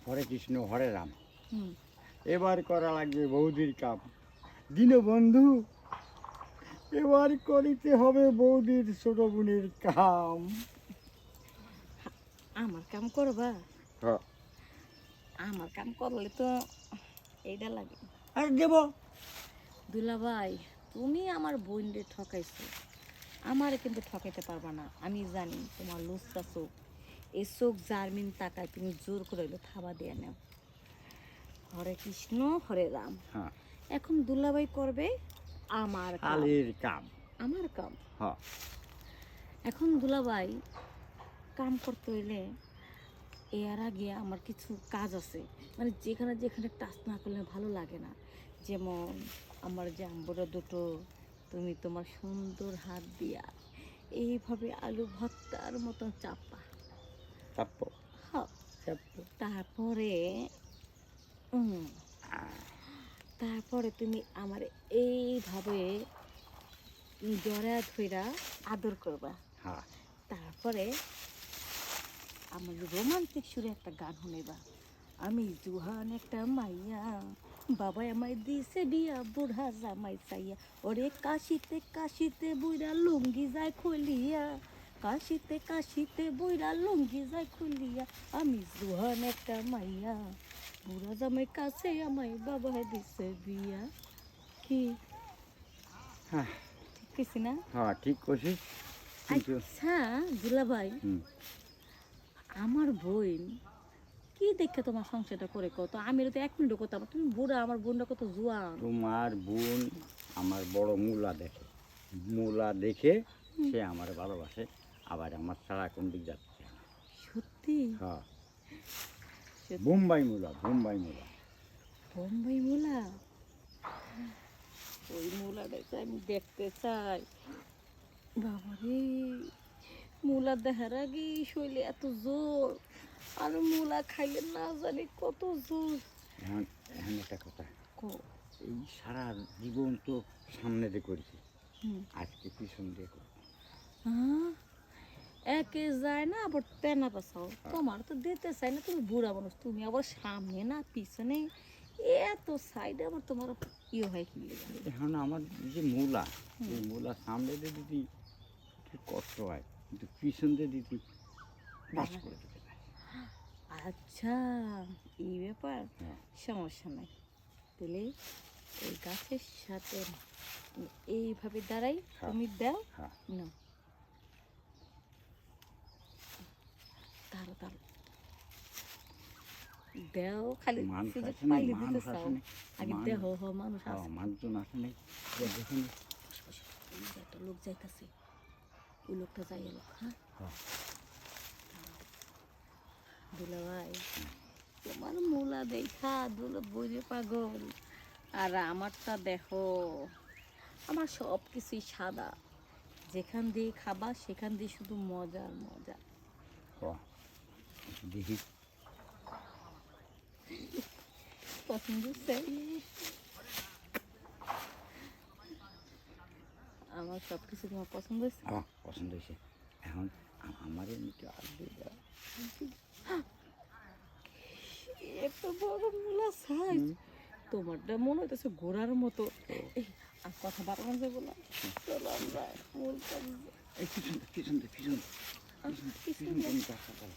হরে কৃষ্ণ হরে রাম। হুম। এবার করা লাগবে বৌদির কাম। দীনবন্ধু, এবার করিতে হবে বৌদির ছোট বোনের কাম। আমার কাম করবা? হ্যাঁ। আমার কাম করলে তো এইটা লাগে। আর দেব। দুলাভাই, তুমি আমার বোনরে ঠকাইছো, আমারে কিন্তু ঠকাইতে পারবা না। আমি জানি তোমার লুচ্চা চোখ, এই চোখ জারমিন তাকায় তুমি জোর করে হইলো থাবা দিয়ে নাও। হরে কৃষ্ণ হরে রাম। হ্যাঁ। এখন দুলাভাই করবে আমার কাম। কালের কাম। আমার কাম। হ্যাঁ। এখন দুলাভাই কাম করতে হইলে এর আগে আমার কিছু কাজ আছে, মানে যেখানে যেখানে টাচ না করলে ভালো লাগে না। যেমন আমার জাম্বুরা দুটো তুমি তোমার সুন্দর হাত দিয়া এইভাবে আলু ভর্তার মতন চাপা। চাপ্প। হ্যাঁ। চাপ্প। তারপরে তারপরে তুমি আমার এইভাবে জড়া ধইরা আদর করবা। হ্যাঁ। তারপরে আমার রোমান্টিক সুরে একটা গান শুনেবা। আমি জুহান একটা মাইয়া, বাবা আমায় দিছে বিয়া বুড়া জামাই চাইয়া, ওরে কাশিতে কাশিতে বুইরা লুঙ্গি যায় খুলিয়া, কাশিতে কাশিতে বুইরা লুঙ্গি যায় খুলিয়া, আমি জুহান একটা মাইয়া, বুড়া জামাই কাছে আমায় বাবা দিছে বিয়া। কি হ্যাঁ। ঠিক কইছি না? হ্যাঁ ঠিক করছিস কিন্তু আচ্ছা দুলাভাই, আমার বোন কি দেখে তোমার সংসারটা করে কত? আমি তো 1 মিনিটও করতাম, তুমি বুড়া, আমার বোনটা কত জোয়ান। তোমার বোন আমার বড় মূলা দেখে, মূলা দেখে সে আমার ভালোবাসে, আবার আমার ছাড়া কোন দিক যাচ্ছে না। সত্যি? হ্যাঁ। সত্যি? বোম্বাই মূলা, বোম্বাই মূলা। বোম্বাই মূলা? ওই মূলাটাকে আমি দেখতে চাই। বাবারে, মূলা দেখার আগে শৈলে এত জোর, আর মূলা খাইলে না জানি কত জোর। এখন এখন একটা কথা, কো। এই সারা জীবন তো সামনে দিয়ে করেছি, হুম। আজকে পিছন দিয়ে করবো। হ্যাঁ, একে যায় না আবার তেনা পাশাও, তোমার তো দিতে চাই না, তুমি বুড়া মানুষ, তুমি আবার সামনে না পিছনে, এত সাইডে আবার তোমার ইয়ে হয় কি লেগে? এখন আমার যে মূলা, এই মূলা সামনে দিয়ে দিদি একটু কষ্ট হয়, কিন্তু পিছন দিয়ে দিদি বাস করে দিতে পারে। আচ্ছা, এই ব্যাপার। হ্যাঁ। সমস্যা নাই, তাহলে ওই গাছের সাথে এইভাবে দাঁড়াই, হ্যাঁ। তুমি দাও হ্যাঁ। না, দাঁড়ো দাঁড়ো দেও, খালি মানুষ সুযোগ আছে না, পাইলে দিতে মানুষ চাও, আছে না, আগে দেহ হ মানুষ হ্যাঁ, আছে। মানুষজন আসে নাই, দেখুন। বসে বসে, ওই যে একটা লোক যাইতাছে, ওই লোকটা যাই এলো। হ্যাঁ হ্যাঁ। দুলাভাই, তোমার মূলা দেখা দুলো বুঝে পাগল, আর আমারটা দেখো, আমার সব কিছুই সাদা, যেখান দিয়ে খাবা সেখান দিয়ে শুধু মজা আর মজা। হ্যাঁ, দেখি। পছন্দ হচ্ছে? আমার সব কিছু তোমার পছন্দ হচ্ছে? আমার পছন্দ হয়েছে। এখন আমার এমনিতে আর এত বড় মূলা সাইজ, তোমারটা মনে হইতেছে ঘোড়ার মতো। এই, আর কথা বাড়ানো যাবো না, চলো আমরা মূলটা এই পিছন পিছন পিছন পিছন পিছন